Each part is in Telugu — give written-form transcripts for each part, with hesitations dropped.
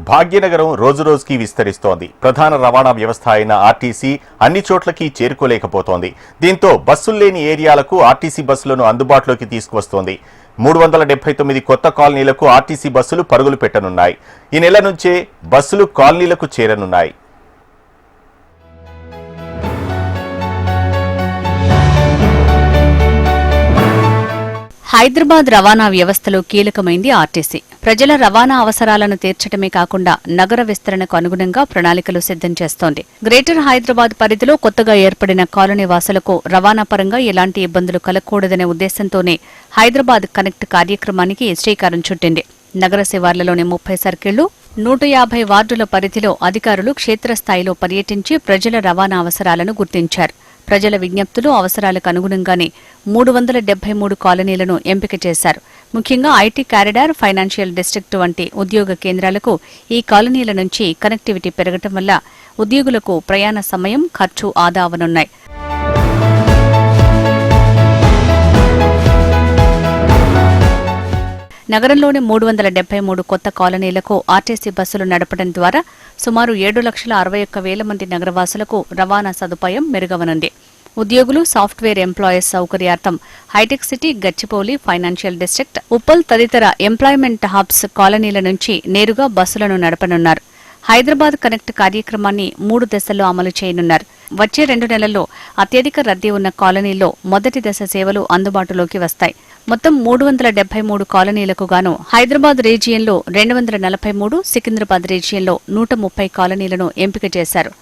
భాగ్యనగరం రోజురోజుకి విస్తరిస్తోంది. ప్రధాన రవాణా వ్యవస్థ అయిన ఆర్టీసీ అన్ని చోట్లకి చేరుకోలేకపోతోంది. దీంతో బస్సులు లేని ఏరియాలకు ఆర్టీసీ బస్సులను అందుబాటులోకి తీసుకువస్తోంది. 379 కొత్త కాలనీలకు ఆర్టీసీ బస్సులు పరుగులు పెట్టనున్నాయి. ఈ నెల నుంచే బస్సులు కాలనీలకు చేరనున్నాయి. హైదరాబాద్ రవాణా వ్యవస్థలో కీలకమైంది ఆర్టీసీ. ప్రజల రవాణా అవసరాలను తీర్చడమే కాకుండా నగర విస్తరణకు అనుగుణంగా ప్రణాళికలు సిద్ధం చేస్తోంది. గ్రేటర్ హైదరాబాద్ పరిధిలో కొత్తగా ఏర్పడిన కాలనీ వాసులకు రవాణా పరంగా ఎలాంటి ఇబ్బందులు కలగకూడదనే ఉద్దేశంతోనే హైదరాబాద్ కనెక్ట్ కార్యక్రమానికి శ్రీకారం చుట్టింది. నగర శివార్లలోని 30 సర్కిళ్లు, 150 వార్డుల పరిధిలో అధికారులు క్షేత్రస్థాయిలో పర్యటించి ప్రజల రవాణా అవసరాలను గుర్తించారు. ప్రజల విజ్ఞప్తులు, అవసరాలకు అనుగుణంగానే 373 కాలనీలను ఎంపిక చేశారు. ముఖ్యంగా ఐటీ కారిడార్, ఫైనాన్షియల్ డిస్ట్రిక్ట్ వంటి ఉద్యోగ కేంద్రాలకు ఈ కాలనీల నుంచి కనెక్టివిటీ పెరగటం వల్ల ఉద్యోగులకు ప్రయాణ సమయం, ఖర్చు ఆదా అవనున్నాయి. నగరంలోని 373 కొత్త కాలనీలకు ఆర్టీసీ బస్సులు నడపడం ద్వారా సుమారు 7,61,000 మంది నగరవాసులకు రవాణా సదుపాయం మెరుగవనుంది. ఉద్యోగులు, సాఫ్ట్వేర్ ఎంప్లాయీస్ సౌకర్యార్థం హైటెక్ City, Gachibowli, Financial District, Uppal తదితర ఎంప్లాయ్మెంట్ హబ్స్ కాలనీల నుంచి నేరుగా బస్సులను నడపనున్నారు. హైదరాబాద్ కనెక్ట్ కార్యక్రమాన్ని 3 దశల్లో అమలు చేయనున్నారు. వచ్చే 2 నెలల్లో అత్యధిక రద్దీ ఉన్న కాలనీల్లో మొదటి దశ సేవలు అందుబాటులోకి వస్తాయి. మొత్తం 373 కాలనీలకు గాను హైదరాబాద్ రీజియన్లో 243, సికింద్రాబాద్ రీజియన్లో 130 కాలనీలను ఎంపిక చేశారు.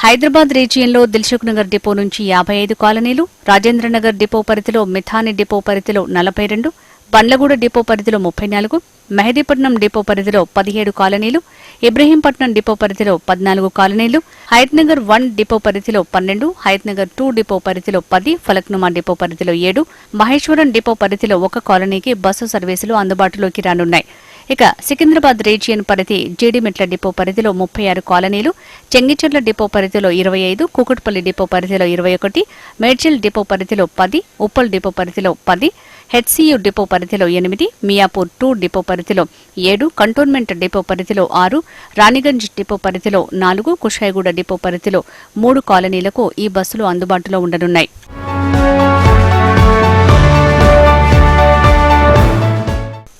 హైదరాబాద్ రీజియన్లో దిల్సుఖ్ నగర్ డిపో నుంచి 55 కాలనీలు, రాజేంద్రనగర్ డిపో పరిధిలో, మిథాని డిపో పరిధిలో 42, బండ్లగూడ డిపో పరిధిలో 34, మెహదీపట్నం డిపో పరిధిలో 17 కాలనీలు, ఇబ్రహీంపట్నం డిపో పరిధిలో 14 కాలనీలు, హయత్నగర్ 1 డిపో పరిధిలో 12, హయత్నగర్ 2 డిపో పరిధిలో 10, ఫలక్నుమా డిపో పరిధిలో 7, మహేశ్వరం డిపో పరిధిలో 1 కాలనీకి బస్సు సర్వీసులు అందుబాటులోకి రానున్నాయి. ఇక సికింద్రాబాద్ రీజియన్ పరిధి జీడిమెట్ల డిపో పరిధిలో 36 కాలనీలు, చెంగిచెర్ల డిపో పరిధిలో 25, కూకట్పల్లి డిపో పరిధిలో 21, మేడ్చల్ డిపో పరిధిలో 10, ఉప్పల్ డిపో పరిధిలో 10, హెచ్సియు డిపో పరిధిలో 8, మియాపూర్ 2 డిపో పరిధిలో 7, కంటోన్మెంట్ డిపో పరిధిలో 6, రాణిగంజ్ డిపో పరిధిలో 4, కుషాయిగూడ డిపో పరిధిలో 3 కాలనీలకు ఈ బస్సులు అందుబాటులో ఉండనున్నాయి.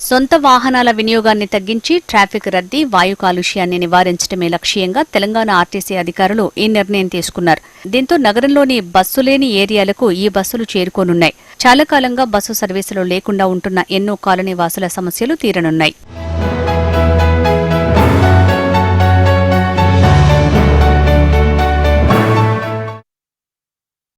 సొంత వాహనాల వినియోగాన్ని తగ్గించి ట్రాఫిక్ రద్దీ, వాయు కాలుష్యాన్ని నివారించడమే లక్ష్యంగా తెలంగాణ ఆర్టీసీ అధికారులు ఈ నిర్ణయం తీసుకున్నారు. దీంతో నగరంలోని బస్సు లేని ఏరియాలకు ఈ బస్సులు చేరుకోనున్నాయి. చాలా కాలంగా బస్సు సర్వీసులు లేకుండా ఉంటున్న ఎన్నో కాలనీ వాసుల సమస్యలు తీరనున్నాయి.